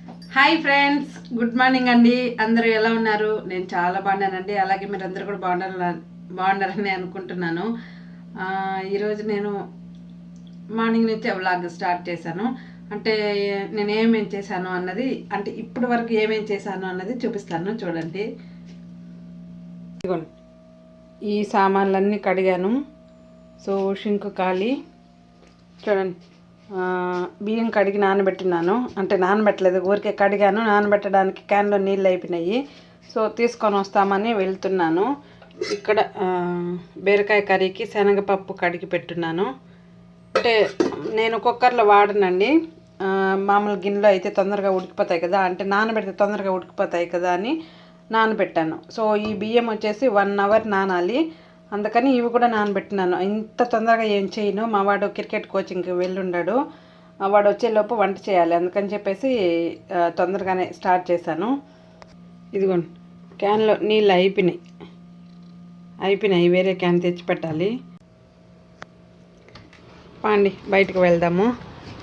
Hi friends, good morning అండి. అందరూ ఎలా ఉన్నారు? నేను చాలా బాగున్నానండి. అలాగే మీరు అందరూ కూడా బాగున్నారని అనుకుంటున్నాను. ఈరోజు నేను మార్నింగ్ నుంచే వ్లాగ్ స్టార్ట్ చేశాను. అంటే నేను ఏమేం చేశాను అన్నది, అంటే ఇప్పటి వరకు ఏమేం చేశాను అన్నది చూపిస్తాను, చూడండి. ఇదిగోండి, ఈ సామాన్లన్నీ కడిగాను. సో షింక్ ఖాళీ. చూడండి, బియ్యం కడిగి నానబెట్టినాను. అంటే నానబెట్టలేదు, ఊరికే కడిగాను. నానబెట్టడానికి క్యాన్లో నీళ్ళు అయిపోయినాయి. సో తీసుకొని వస్తామని వెళ్తున్నాను. ఇక్కడ బీరకాయ కర్రీకి శనగపప్పు కడిగి పెట్టున్నాను. అంటే నేను కుక్కర్లో వాడనండి, మామూలు గిన్నెలో అయితే తొందరగా ఉడికిపోతాయి కదా, అంటే నానబెడితే తొందరగా ఉడికిపోతాయి కదా అని నానబెట్టాను. సో ఈ బియ్యం వచ్చేసి 1 అవర్ నానాలి, అందుకని ఇవి కూడా నానబెట్టినాను. ఇంత తొందరగా ఏం చేయను, మా వాడు క్రికెట్ కోచింగ్కి వెళ్ళుండాడు, వాడు వచ్చేలోపు వంట చేయాలి, అందుకని చెప్పేసి తొందరగానే స్టార్ట్ చేశాను. ఇదిగోండి, క్యాన్లో నీళ్ళు అయిపోయినాయి, వేరే క్యాన్ తెచ్చి పెట్టాలి. పాండి బయటకు వెళ్దాము.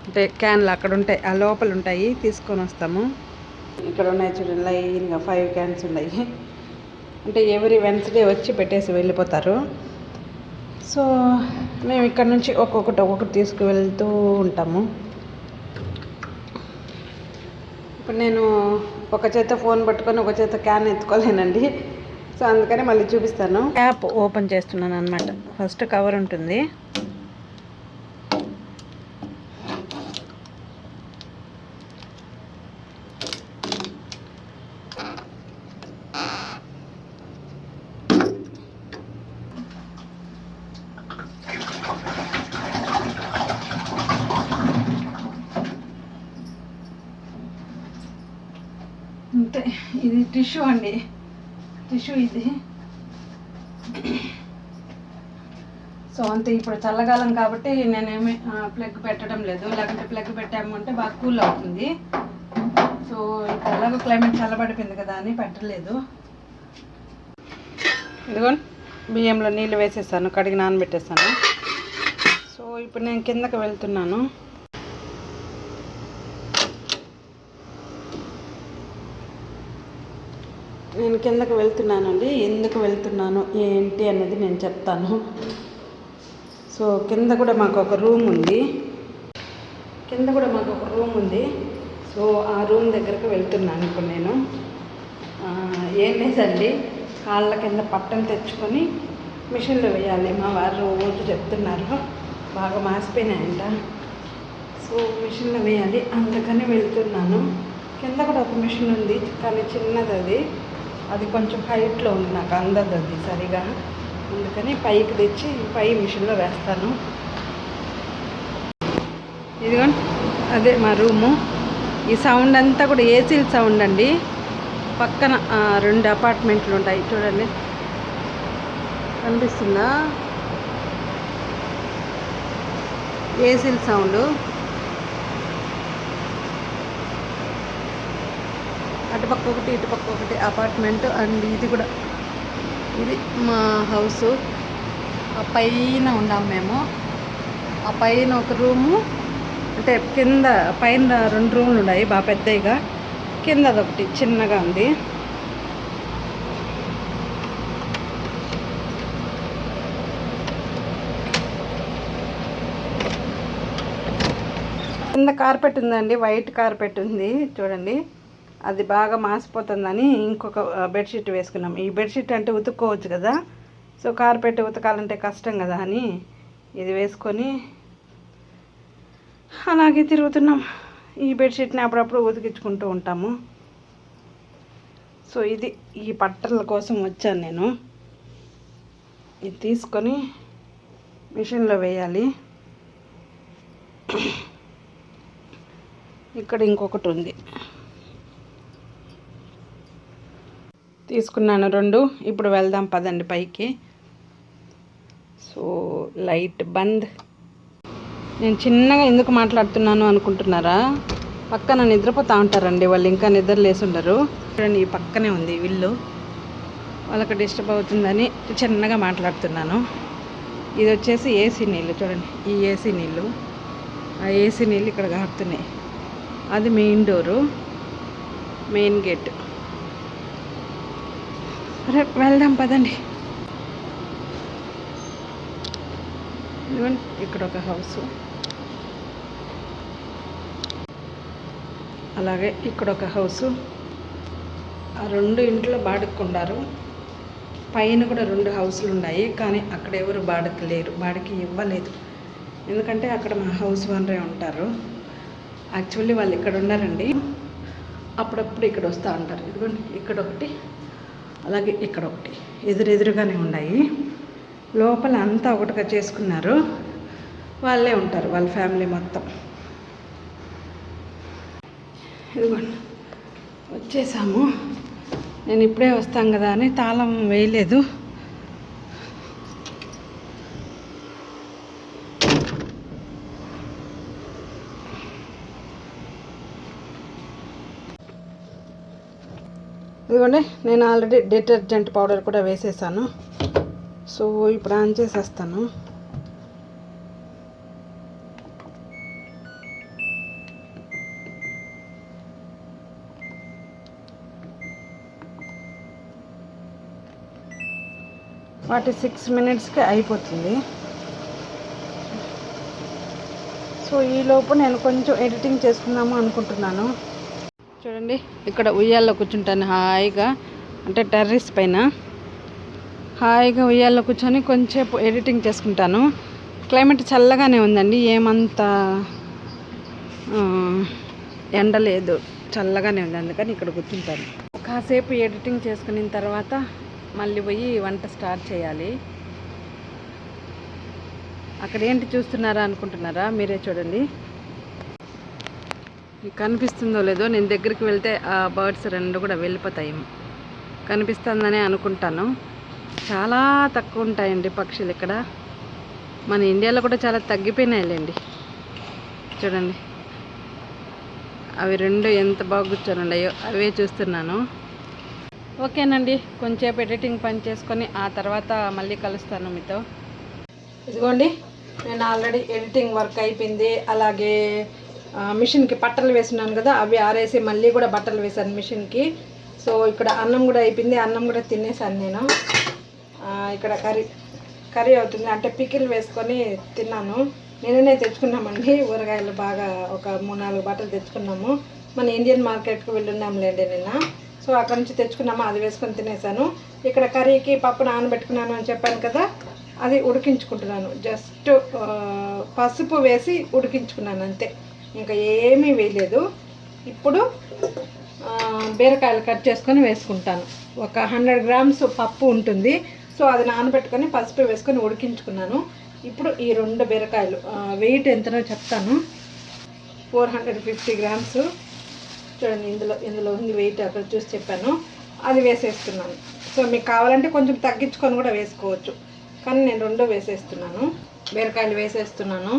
అంటే క్యాన్లు అక్కడ ఉంటాయి, ఆ లోపల ఉంటాయి, తీసుకొని వస్తాము. ఇక్కడ ఉన్నాయి చూడండి, లైన్గా 5 క్యాన్స్ ఉన్నాయి. అంటే ఎవ్రీ వెన్స్డే వచ్చి పెట్టేసి వెళ్ళిపోతారు. సో మేము ఇక్కడ నుంచి ఒక్కొక్కటి తీసుకువెళ్తూ ఉంటాము. ఇప్పుడు నేను ఒక చేత ఫోన్ పట్టుకొని ఒక చేత క్యాన్ ఎత్తుకోలేనండి. సో అందుకని మళ్ళీ చూపిస్తాను. యాప్ ఓపెన్ చేస్తున్నాను అనమాట. ఫస్ట్ కవర్ ఉంటుంది, అంతే. ఇది టిష్యూ అండి, టిష్యూ ఇది. సో అంతే, ఇప్పుడు చల్లకాలం కాబట్టి నేనేమి ప్లగ్ పెట్టడం లేదు, లేకుంటే ప్లగ్ పెట్టాము అంటే బాగా కూల్ అవుతుంది. సో ఇప్పుడు ఎలాగో క్లైమేట్ చల్లబడిపోయింది కదా అని పెట్టలేదు. ఇదిగోండి, బియ్యంలో నీళ్ళు వేసేసాను, కడిగి నానబెట్టేసాను. సో ఇప్పుడు నేను కిందకి వెళ్తున్నాను. నేను కిందకి వెళ్తున్నానండి. ఎందుకు వెళ్తున్నాను ఏంటి అనేది నేను చెప్తాను. సో కింద కూడా మాకు ఒక రూమ్ ఉంది. సో ఆ రూమ్ దగ్గరకు వెళ్తున్నాను ఇప్పుడు నేను. ఏం లేదండి, కాళ్ళ కింద పట్టను తెచ్చుకొని మిషన్లో వేయాలి. మా వారు రోజు చెప్తున్నారు, బాగా మాసిపోయినాయంట. సో మిషన్లో వేయాలి, అందుకని వెళ్తున్నాను. కింద కూడా ఒక మిషన్ ఉంది, కానీ చిన్నది, అది కొంచెం హైట్లో ఉంది, నాకు అందదు అది సరిగా, అందుకని పైకి తెచ్చి పై మిషన్లో వేస్తాను. ఇదిగోండి, అదే మా రూము. ఈ సౌండ్ అంతా కూడా ఏసీల సౌండ్ అండి. పక్కన 2 అపార్ట్మెంట్లు ఉంటాయి చూడండి, కనిపిస్తుందా? ఏసీల సౌండ్. అటుపక్క ఒకటి ఇటుపక్క ఒకటి అపార్ట్మెంట్. అండ్ ఇది కూడా, ఇది మా హౌసు. ఆ పైన ఉన్నాము మేము. ఆ పైన ఒక రూము, అంటే కింద పైన 2 రూములు ఉన్నాయి బాగా పెద్దగా, కింద అదొకటి చిన్నగా ఉంది. కింద కార్పెట్ ఉందండి, వైట్ కార్పెట్ ఉంది చూడండి. అది బాగా మాసిపోతుందని ఇంకొక బెడ్షీట్ వేసుకున్నాం. ఈ బెడ్షీట్ అంటే ఉతుక్కోవచ్చు కదా, సో కార్పెట్ ఉతకాలంటే కష్టం కదా అని ఇది వేసుకొని అలాగే తిరుగుతున్నాం. ఈ బెడ్షీట్ని అప్పుడప్పుడు ఉతికించుకుంటూ ఉంటాము. సో ఇది, ఈ పట్టల కోసం వచ్చాను నేను. ఇది తీసుకొని మిషన్లో వేయాలి. ఇక్కడ ఇంకొకటి ఉంది, తీసుకున్నాను 2. ఇప్పుడు వెళ్దాం పదండి పైకి. సో లైట్ బంద్. నేను చిన్నగా ఎందుకు మాట్లాడుతున్నాను అనుకుంటున్నారా? పక్కన నిద్రపోతూ ఉంటారండి వాళ్ళు, ఇంకా నిద్ర లేసి ఉండరు. చూడండి, ఈ పక్కనే ఉంది ఇల్లు, వాళ్ళకి డిస్టర్బ్ అవుతుందని చిన్నగా మాట్లాడుతున్నాను. ఇది వచ్చేసి ఏసీ నీళ్ళు చూడండి, ఈ ఏసీ నీళ్ళు, ఆ ఏసీ నీళ్ళు ఇక్కడ కారుతున్నాయి. అది మెయిన్ డోరు. Main gate. అరే వెళ్దాం పదండి. ఇక్కడ ఒక హౌస్, అలాగే ఇక్కడ ఒక హౌసు. ఆ 2 ఇంట్లో బాడుకుండారు. పైన కూడా 2 హౌసులు ఉన్నాయి, కానీ అక్కడ ఎవరు బాడుకు లేరు, బాడికి ఇవ్వలేదు. ఎందుకంటే అక్కడ మా హౌస్ ఓనరే ఉంటారు. యాక్చువల్లీ వాళ్ళు ఇక్కడ ఉన్నారండి, అప్పుడప్పుడు ఇక్కడ వస్తూ ఉంటారు. ఇదిగోండి ఇక్కడ ఒకటి, అలాగే ఇక్కడ ఒకటి ఎదురెదురుగానే ఉన్నాయి. లోపల అంతా ఒకటిగా చేసుకున్నారు. వాళ్ళే ఉంటారు, వాళ్ళ ఫ్యామిలీ మొత్తం. ఇదిగోండి వచ్చేసాము. నేను ఇప్పుడే వస్తాను కదా అని తాళం వేయలేదు. ఇదిగోండి నేను ఆల్రెడీ డిటర్జెంట్ పౌడర్ కూడా వేసేసాను. సో ఇప్పుడు ఆన్ చేసేస్తాను. వాటి 6 minutesకి అయిపోతుంది. సో ఈలోపు నేను కొంచెం ఎడిటింగ్ చేసుకుందాము అనుకుంటున్నాను. చూడండి ఇక్కడ ఉయ్యాల్లో కూర్చుంటాను హాయిగా, అంటే టెర్రస్ పైన హాయిగా ఉయ్యాల్లో కూర్చొని కొంచెంసేపు ఎడిటింగ్ చేసుకుంటాను. క్లైమేట్ చల్లగానే ఉందండి, ఏమంత ఎండ లేదు, చల్లగానే ఉంది. అందుకని ఇక్కడ కూర్చుంటాను. కాసేపు ఎడిటింగ్ చేసుకున్న తర్వాత మళ్ళీ పోయి వంట స్టార్ట్ చేయాలి. అక్కడ ఏంటి చూస్తున్నారా అనుకుంటున్నారా? మీరే చూడండి. మీకు కనిపిస్తుందో లేదో, నేను దగ్గరికి వెళ్తే ఆ బర్డ్స్ 2 కూడా వెళ్ళిపోతాయి. కనిపిస్తుందనే అనుకుంటాను. చాలా తక్కువ ఉంటాయండి పక్షులు ఇక్కడ. మన ఇండియాలో కూడా చాలా తగ్గిపోయినాయిలేండి. చూడండి అవి 2 ఎంత బాగా కూర్చొని ఉన్నాయో, అవే చూస్తున్నాను. ఓకేనండి, కొంచెంసేపు ఎడిటింగ్ పని చేసుకొని ఆ తర్వాత మళ్ళీ కలుస్తాను మీతో. ఇదిగోండి నేను ఆల్రెడీ ఎడిటింగ్ వర్క్ అయిపోయింది. అలాగే మిషన్కి బట్టలు వేసినాను కదా, అవి ఆరేసి మళ్ళీ కూడా బట్టలు వేసాను మిషన్కి. సో ఇక్కడ అన్నం కూడా అయిపోయింది, అన్నం కూడా తినేసాను నేను. ఇక్కడ కర్రీ అవుతుంది, అంటే పికిల్ వేసుకొని తిన్నాను. నిన్ననే తెచ్చుకున్నామండి ఊరగాయలు, బాగా ఒక 3-4 బట్టలు తెచ్చుకున్నాము. మన ఇండియన్ మార్కెట్కి వెళ్ళున్నాంలేండి నిన్న. సో అక్కడ నుంచి తెచ్చుకున్నాము, అది వేసుకొని తినేసాను. ఇక్కడ కర్రీకి పప్పు నానబెట్టుకున్నాను అని చెప్పాను కదా, అది ఉడికించుకుంటున్నాను. జస్ట్ పసుపు వేసి ఉడికించుకున్నాను అంతే, ఇంకా ఏమీ వేయలేదు. ఇప్పుడు బీరకాయలు కట్ చేసుకొని వేసుకుంటాను. ఒక 100 grams పప్పు ఉంటుంది, సో అది నానబెట్టుకొని పసుపు వేసుకొని ఉడికించుకున్నాను. ఇప్పుడు ఈ 2 బీరకాయలు వెయిట్ ఎంతనో చెప్తాను. 450 grams. చూడండి ఇందులో ఉంది వెయిట్, అక్కడ చూసి చెప్పాను. అది వేసేస్తున్నాను. సో మీకు కావాలంటే కొంచెం తగ్గించుకొని కూడా వేసుకోవచ్చు, కానీ నేను 2 వేసేస్తున్నాను. బీరకాయలు వేసేస్తున్నాను.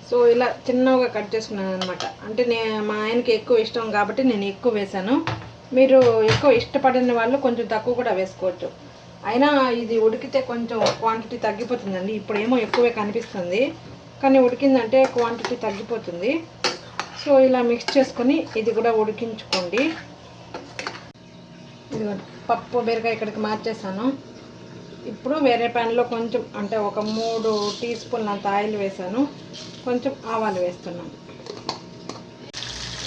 సో ఇలా చిన్నగా కట్ చేసుకున్నాను అనమాట. అంటే మా ఆయనకి ఎక్కువ ఇష్టం కాబట్టి నేను ఎక్కువ వేసాను. మీరు ఎక్కువ ఇష్టపడిన వాళ్ళు కొంచెం తక్కువ కూడా వేసుకోవచ్చు. అయినా ఇది ఉడికితే కొంచెం క్వాంటిటీ తగ్గిపోతుందండి. ఇప్పుడు ఏమో ఎక్కువే కనిపిస్తుంది, కానీ ఉడికిందంటే క్వాంటిటీ తగ్గిపోతుంది. సో ఇలా మిక్స్ చేసుకొని ఇది కూడా ఉడికించుకోండి. ఇది పప్పు బీరకాయ ఇక్కడికి మార్చేసాను. ఇప్పుడు వేరే ప్యాన్లో కొంచెం, అంటే ఒక 3 teaspoons అంత ఆయిల్ వేసాను. కొంచెం ఆవాలు వేస్తున్నాను.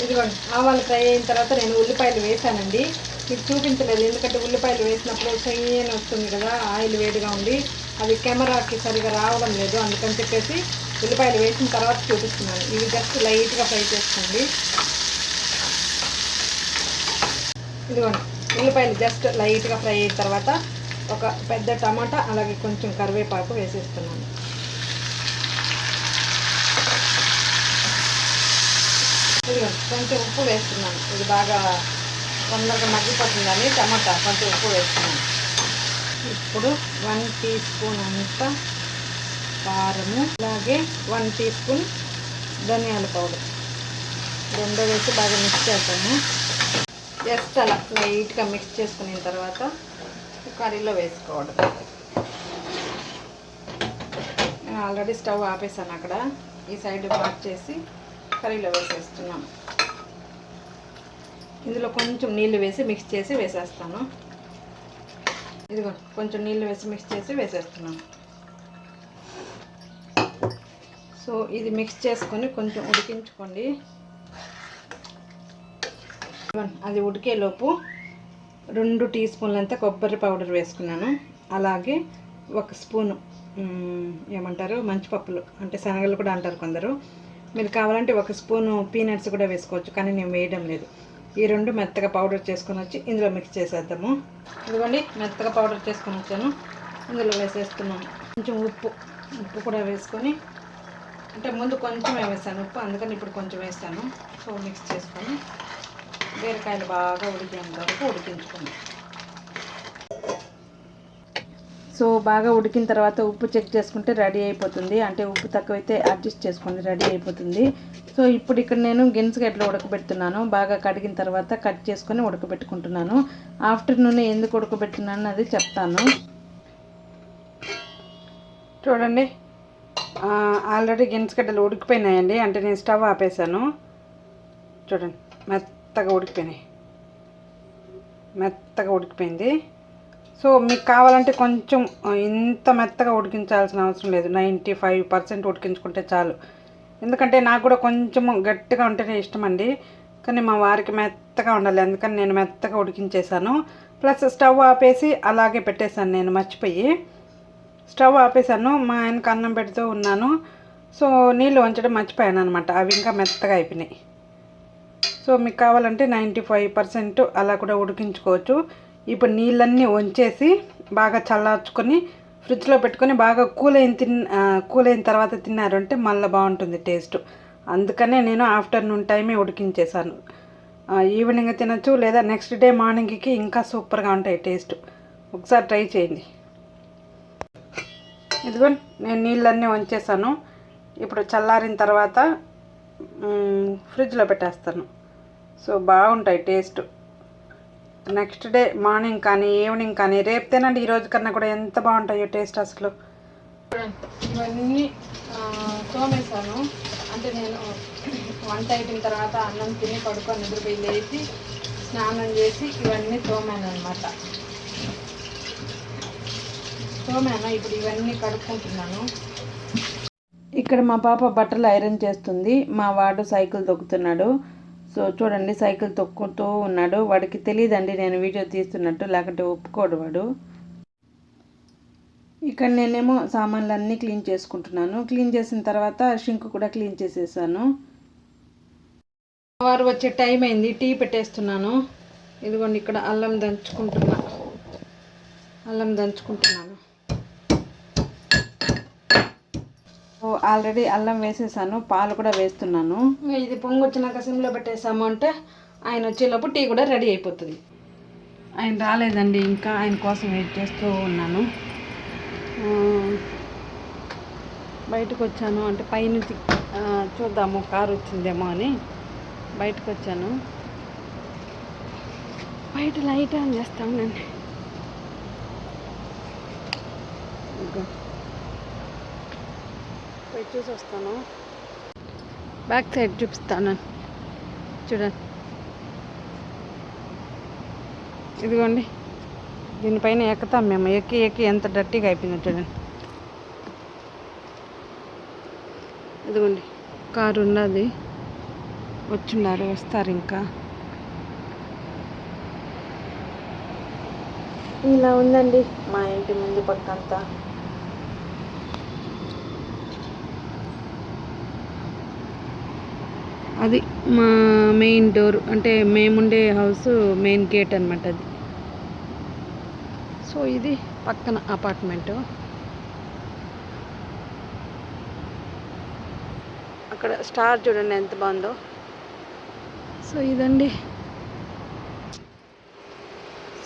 ఇదిగోండి ఆవాలు ఫ్రై అయిన తర్వాత నేను ఉల్లిపాయలు వేసానండి. మీకు చూపించలేదు, ఎందుకంటే ఉల్లిపాయలు వేసినప్పుడు సైన్ వస్తుంది కదా, ఆయిల్ వేడిగా ఉండి అది కెమెరాకి సరిగా రావడం లేదు. అందుకని చెప్పేసి ఉల్లిపాయలు వేసిన తర్వాత చూపిస్తున్నాను. ఇవి జస్ట్ లైట్గా ఫ్రై చేసుకోండి. ఇదిగోండి ఉల్లిపాయలు జస్ట్ లైట్గా ఫ్రై అయిన తర్వాత ఒక పెద్ద టమాటా, అలాగే కొంచెం కరివేపాకు వేసేస్తున్నాను. ఇదిగోండి కొంచెం ఉప్పు వేస్తున్నాను. ఇది బాగా తొందరగా మగ్గిపోతుందని టమాటా కొంచెం ఉప్పు వేస్తున్నాను. ఇప్పుడు 1 teaspoon అంత కారము, అలాగే 1 teaspoon ధనియాల పౌడర్ 2 వేసి బాగా మిక్స్ చేస్తాము. జస్ట్ అలా లైట్గా మిక్స్ చేసుకున్న తర్వాత కర్రీలో వేసుకోవడం. నేను ఆల్రెడీ స్టవ్ ఆపేసాను, అక్కడ ఈ సైడ్ మార్చేసి కర్రీలో వేసేస్తున్నాను. ఇందులో కొంచెం నీళ్ళు వేసి మిక్స్ చేసి వేసేస్తాను. ఇదిగో కొంచెం నీళ్ళు వేసి మిక్స్ చేసి వేసేస్తున్నాను. సో ఇది మిక్స్ చేసుకొని కొంచెం ఉడికించుకోండి. అది ఉడికేలోపు 2 టీ స్పూన్లంతా కొబ్బరి పౌడర్ వేసుకున్నాను. అలాగే 1 స్పూను ఏమంటారు మంచిపప్పులు, అంటే శనగలు కూడా అంటారు కొందరు. మీరు కావాలంటే 1 స్పూను పీనట్స్ కూడా వేసుకోవచ్చు, కానీ నేను వేయడం లేదు. ఈ 2 మెత్తగా పౌడర్ చేసుకొని వచ్చి ఇందులో మిక్స్ చేసేద్దాము. ఇదిగోండి మెత్తగా పౌడర్ చేసుకొని వచ్చాను, ఇందులో వేసేస్తున్నాను. కొంచెం ఉప్పు కూడా వేసుకొని, అంటే ముందు కొంచెం వేసాను ఉప్పు, అందుకని ఇప్పుడు కొంచెం వేస్తాను. సో మిక్స్ చేసుకొని బీరకాయలు బాగా ఉడికేంత వరకు ఉడికించుకోండి. సో బాగా ఉడికిన తర్వాత ఉప్పు చెక్ చేసుకుంటే రెడీ అయిపోతుంది. అంటే ఉప్పు తక్కువైతే అడ్జస్ట్ చేసుకోండి, రెడీ అయిపోతుంది. సో ఇప్పుడు ఇక్కడ నేను గిన్నెసగడ్డలు ఉడకబెడుతున్నాను. బాగా కడిగిన తర్వాత కట్ చేసుకొని ఉడకబెట్టుకుంటున్నాను. ఆఫ్టర్నూన్ ఎందుకు ఉడకబెడుతున్నాను అది చెప్తాను. చూడండి ఆల్రెడీ గిన్నెసగడ్డలు ఉడికిపోయినాయండి. అంటే నేను స్టవ్ ఆపేసాను. చూడండి మెత్తగా ఉడికిపోయింది. సో మీకు కావాలంటే కొంచెం ఇంత మెత్తగా ఉడికించాల్సిన అవసరం లేదు. 95% ఉడికించుకుంటే చాలు. ఎందుకంటే నాకు కూడా కొంచెం గట్టిగా ఉంటేనే ఇష్టం అండి, కానీ మా వారికి మెత్తగా ఉండాలి, అందుకని నేను మెత్తగా ఉడికించేసాను. ప్లస్ స్టవ్ ఆపేసి అలాగే పెట్టేశాను. నేను మర్చిపోయి స్టవ్ ఆపేసాను, మా ఆయనకు అన్నం పెడుతూ ఉన్నాను. సో నీళ్ళు వంచడం మర్చిపోయాను అనమాట, అవి ఇంకా మెత్తగా అయిపోయినాయి. సో మీకు కావాలంటే 95% అలా కూడా ఉడికించుకోవచ్చు. ఇప్పుడు నీళ్ళన్నీ వంచేసి బాగా చల్లార్చుకొని ఫ్రిడ్జ్లో పెట్టుకొని బాగా కూల్ అయిన తర్వాత తిన్నారంటే మళ్ళీ బాగుంటుంది టేస్ట్. అందుకనే నేను ఆఫ్టర్నూన్ టైమే ఉడికించేసాను. ఈవినింగ్ తినచ్చు, లేదా నెక్స్ట్ డే మార్నింగ్కి ఇంకా సూపర్గా ఉంటాయి టేస్ట్. ఒకసారి ట్రై చేయండి. ఇదిగోండి నేను నీళ్ళన్నీ వంచేసాను. ఇప్పుడు చల్లారిన తర్వాత ఫ్రిడ్జ్లో పెట్టేస్తాను. సో బాగుంటాయి టేస్ట్. నెక్స్ట్ డే మార్నింగ్ కానీ ఈవినింగ్ కానీ రేపు తినండి, ఈరోజు కన్నా కూడా ఎంత బాగుంటాయో టేస్ట్ అసలు. ఇవన్నీ తోమేసాను. అంటే నేను వంట అయిపోయిన తర్వాత అన్నం తిని పడుకొని నిద్రపోయి లేచి స్నానం చేసి ఇవన్నీ తోమాను అనమాట. ఇప్పుడు ఇవన్నీ కడుక్కుంటున్నాను. ఇక్కడ మా పాప బట్టలు ఐరన్ చేస్తుంది, మా వాడు సైకిల్ తొక్కుతున్నాడు. సో చూడండి సైకిల్ తొక్కుతూ ఉన్నాడు. వాడికి తెలియదండి నేను వీడియో తీస్తున్నట్టు, లేకుంటే ఒప్పుకోడు వాడు. ఇక్కడ నేనేమో సామాన్లన్నీ క్లీన్ చేసుకుంటున్నాను. క్లీన్ చేసిన తర్వాత షింక్ కూడా క్లీన్ చేసేసాను. వారు వచ్చే టైం అయింది, టీ పెట్టేస్తున్నాను. ఇదిగోండి ఇక్కడ అల్లం దంచుకుంటున్నాను. ఆల్రెడీ అల్లం వేసేసాను, పాలు కూడా వేస్తున్నాను. ఇది పొంగు వచ్చినాక సిమ్లో పెట్టేసాము అంటే ఆయన వచ్చేలోపు టీ కూడా రెడీ అయిపోతుంది. ఆయన రాలేదండి ఇంకా, ఆయన కోసం వెయిట్ చేస్తూ ఉన్నాను. బయటకు వచ్చాను, అంటే పైనుంచి చూద్దాము కారు వచ్చిందేమో అని బయటకు వచ్చాను. బయట లైట్ ఆన్ చేస్తానండి. పోయి చూసి వస్తాను. బ్యాక్ సైడ్ చూపిస్తాను చూడండి. ఇదిగోండి దీనిపైన ఎక్కుతాం మేము. ఎక్కి ఎంత డర్టీగా అయిపోయిందో చూడండి. ఇదిగోండి కారు ఉన్నది, వస్తారు ఇంకా. ఇలా ఉందండి మా ఇంటి ముందు పక్కంతా. అది మా మెయిన్ డోర్, అంటే మేముండే హౌస్ మెయిన్ గేట్ అనమాట అది. సో ఇది పక్కన అపార్ట్మెంటు. అక్కడ స్టార్ చూడండి ఎంత బాగుందో. సో ఇదండి.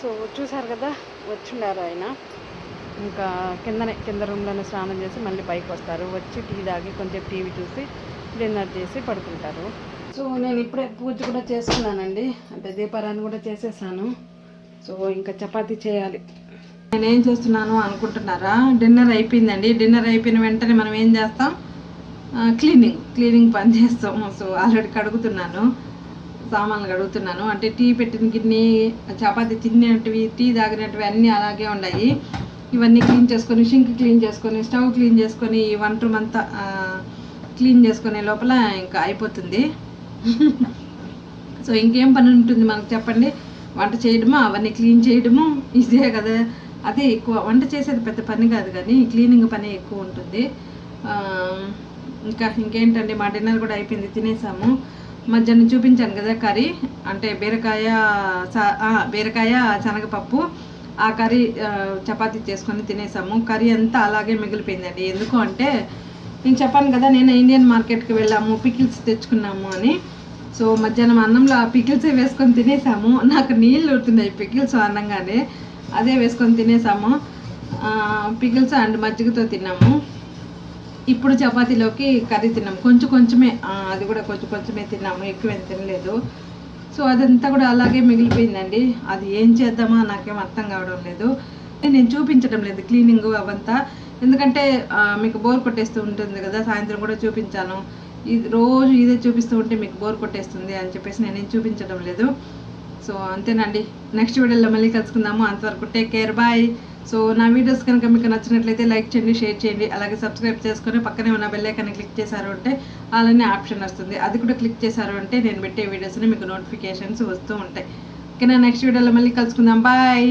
సో చూసారు కదా, వచ్చిండారు ఆయన. ఇంకా కింద రూమ్లోనే స్నానం చేసి మళ్ళీ పైకి వస్తారు. వచ్చి టీ తాగి కొంచెం టీవీ చూసి డిన్నర్ చేసి పడుకుంటారు. సో నేను ఇప్పుడే పూజ కూడా చేసుకున్నానండి, అంటే దీపారాన్ని కూడా చేసేసాను. సో ఇంకా చపాతీ చేయాలి. నేనేం చేస్తున్నాను అనుకుంటున్నారా? డిన్నర్ అయిపోయిందండి. డిన్నర్ అయిపోయిన వెంటనే మనం ఏం చేస్తాం? క్లీనింగ్ పని చేస్తాము. సో ఆల్రెడీ కడుగుతున్నాను. సామాన్లు కడుగుతున్నాను. అంటే టీ పెట్టిన గిన్నె, చపాతీ తినేటివి, టీ తాగినటివి అన్నీ అలాగే ఉన్నాయి. ఇవన్నీ క్లీన్ చేసుకొని, షింక్ క్లీన్ చేసుకొని, స్టవ్ క్లీన్ చేసుకొని, ఈ వంట రూమ్ అంతా క్లీన్ చేసుకునే లోపల ఇంకా అయిపోతుంది. సో ఇంకేం పని ఉంటుంది మనకు చెప్పండి? వంట చేయడము, అవన్నీ క్లీన్ చేయడము, ఇదే కదా. అదే ఎక్కువ. వంట చేసేది పెద్ద పని కాదు కానీ క్లీనింగ్ పని ఎక్కువ ఉంటుంది. ఇంకేంటండి, మా డిన్నర్ కూడా అయిపోయింది, తినేసాము. మధ్యాహ్నం చూపించాను కదా కర్రీ, అంటే బీరకాయ శనగపప్పు, ఆ కర్రీ చపాతీ చేసుకొని తినేసాము. కర్రీ అంతా అలాగే మిగిలిపోయిందండి. ఎందుకు అంటే నేను చెప్పాను కదా, నేను ఇండియన్ మార్కెట్కి వెళ్ళాము, పికిల్స్ తెచ్చుకున్నాము అని. సో మధ్యాహ్నం అన్నంలో ఆ పికిల్సే వేసుకొని తినేసాము. నాకు నీళ్ళు ఊరుతున్నాయి పికిల్స్ అన్నంగానే. అదే వేసుకొని తినేసాము. పికిల్స్ అండ్ మజ్జిగతో తిన్నాము. ఇప్పుడు చపాతీలోకి కర్రీ తిన్నాము. కొంచెమే, అది కూడా కొంచెమే తిన్నాము, ఎక్కువేం తినలేదు. సో అదంతా కూడా అలాగే మిగిలిపోయిందండి. అది ఏం చేద్దామా నాకేం అర్థం కావడం లేదు. నేను చూపించడం లేదు క్లీనింగ్ అవంతా, ఎందుకంటే మీకు బోర్ కొట్టేస్తూ ఉంటుంది కదా. సాయంత్రం కూడా చూపించాను. ఇది రోజు ఇదే చూపిస్తూ ఉంటే మీకు బోర్ కొట్టేస్తుంది అని చెప్పేసి నేనేం చూపించడం లేదు. సో అంతేనండి. నెక్స్ట్ వీడియోలో మళ్ళీ కలుసుకుందాము. అంతవరకు టేక్ కేర్, బాయ్. సో నా వీడియోస్ కనుక మీకు నచ్చినట్లయితే లైక్ చేయండి, షేర్ చేయండి, అలాగే సబ్స్క్రైబ్ చేసుకొని పక్కనే ఉన్న బెల్ ఐకాన్ని క్లిక్ చేశారు అంటే అలానే ఆప్షన్ వస్తుంది, అది కూడా క్లిక్ చేశారు అంటే నేను పెట్టే వీడియోస్ని మీకు నోటిఫికేషన్స్ వస్తూ ఉంటాయి. ఓకేనా? నెక్స్ట్ వీడియోలో మళ్ళీ కలుసుకుందాం, బాయ్.